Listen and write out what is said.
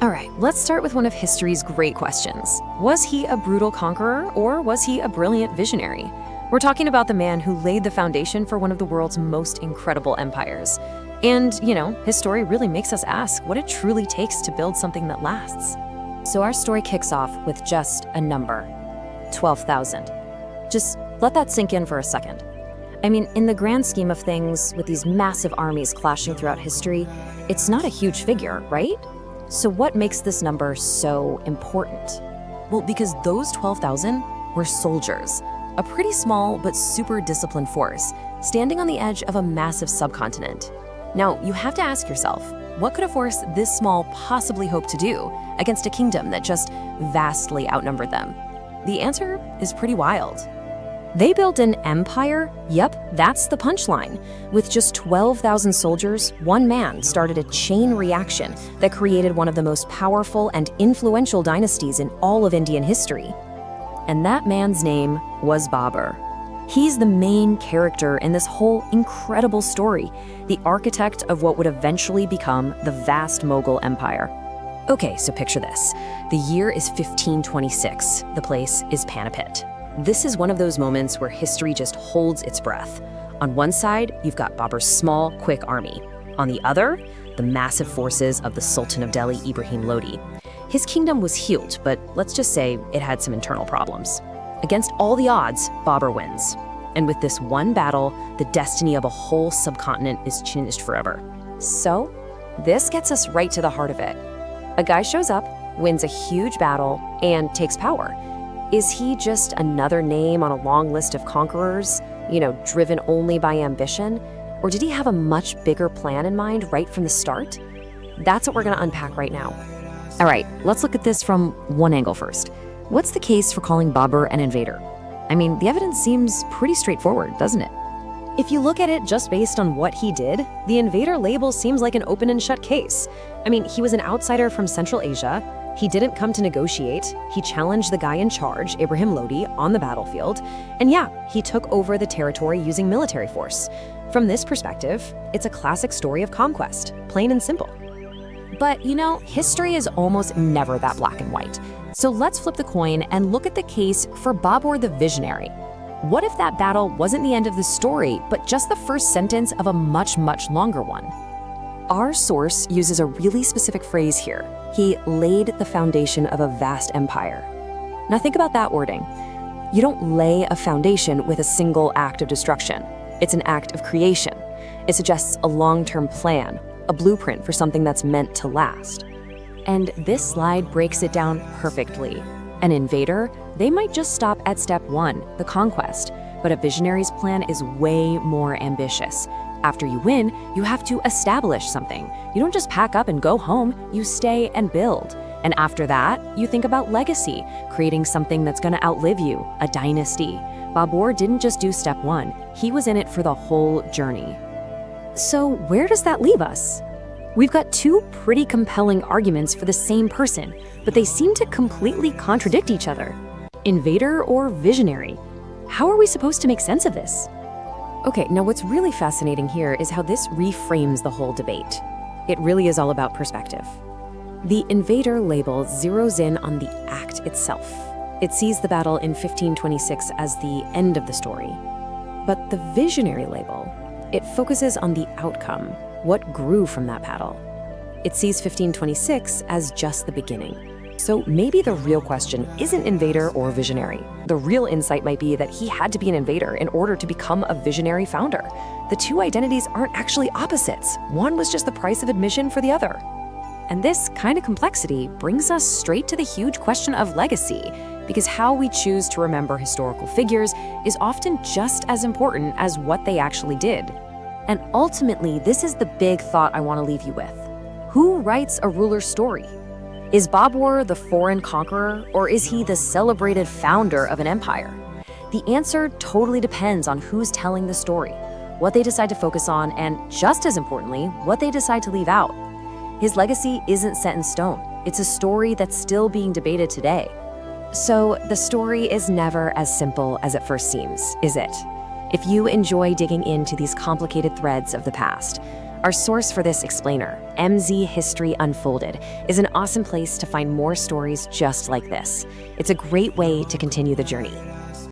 All right, let's start with one of history's great questions. Was he a brutal conqueror, or was he a brilliant visionary? We're talking about the man who laid the foundation for one of the world's most incredible empires. And, his story really makes us ask what it truly takes to build something that lasts. So our story kicks off with just a number, 12,000. Just let that sink in for a second. I mean, in the grand scheme of things, with these massive armies clashing throughout history, it's not a huge figure, right? So what makes this number so important? Well, because those 12,000 were soldiers, a pretty small but super disciplined force, standing on the edge of a massive subcontinent. Now, you have to ask yourself, what could a force this small possibly hope to do against a kingdom that just vastly outnumbered them? The answer is pretty wild. They built an empire? Yep, that's the punchline. With just 12,000 soldiers, one man started a chain reaction that created one of the most powerful and influential dynasties in all of Indian history. And that man's name was Babur. He's the main character in this whole incredible story, the architect of what would eventually become the vast Mughal Empire. Okay, so picture this. The year is 1526. The place is Panipat. This is one of those moments where history just holds its breath. On one side, you've got Babur's small, quick army. On the other, the massive forces of the Sultan of Delhi, Ibrahim Lodi. His kingdom was healed, but let's just say it had some internal problems. Against all the odds, Babur wins. And with this one battle, the destiny of a whole subcontinent is changed forever. So, this gets us right to the heart of it. A guy shows up, wins a huge battle, and takes power. Is he just another name on a long list of conquerors, driven only by ambition? Or did he have a much bigger plan in mind right from the start? That's what we're going to unpack right now. All right, let's look at this from one angle first. What's the case for calling Babur an invader? I mean, the evidence seems pretty straightforward, doesn't it? If you look at it just based on what he did, the invader label seems like an open and shut case. I mean, he was an outsider from Central Asia. He didn't come to negotiate. He challenged the guy in charge, Ibrahim Lodi, on the battlefield. And yeah, he took over the territory using military force. From this perspective, it's a classic story of conquest, plain and simple. But history is almost never that black and white. So let's flip the coin and look at the case for Babur the visionary. What if that battle wasn't the end of the story, but just the first sentence of a much, much longer one? Our source uses a really specific phrase here. He laid the foundation of a vast empire. Now think about that wording. You don't lay a foundation with a single act of destruction. It's an act of creation. It suggests a long-term plan, a blueprint for something that's meant to last. And this slide breaks it down perfectly. An invader, they might just stop at step one, the conquest, but a visionary's plan is way more ambitious. After you win, you have to establish something. You don't just pack up and go home, you stay and build. And after that, you think about legacy, creating something that's going to outlive you, a dynasty. Babur didn't just do step one, he was in it for the whole journey. So where does that leave us? We've got two pretty compelling arguments for the same person, but they seem to completely contradict each other. Invader or visionary? How are we supposed to make sense of this? Okay, now what's really fascinating here is how this reframes the whole debate. It really is all about perspective. The invader label zeroes in on the act itself. It sees the battle in 1526 as the end of the story. But the visionary label, it focuses on the outcome, what grew from that battle. It sees 1526 as just the beginning. So maybe the real question isn't invader or visionary. The real insight might be that he had to be an invader in order to become a visionary founder. The two identities aren't actually opposites. One was just the price of admission for the other. And this kind of complexity brings us straight to the huge question of legacy, because how we choose to remember historical figures is often just as important as what they actually did. And ultimately, this is the big thought I want to leave you with. Who writes a ruler's story? Is Babur the foreign conqueror, or is he the celebrated founder of an empire? The answer totally depends on who's telling the story, what they decide to focus on, and just as importantly, what they decide to leave out. His legacy isn't set in stone. It's a story that's still being debated today. So the story is never as simple as it first seems, is it? If you enjoy digging into these complicated threads of the past, Our source for this explainer, MZ History Unfolded, is an awesome place to find more stories just like this. It's a great way to continue the journey.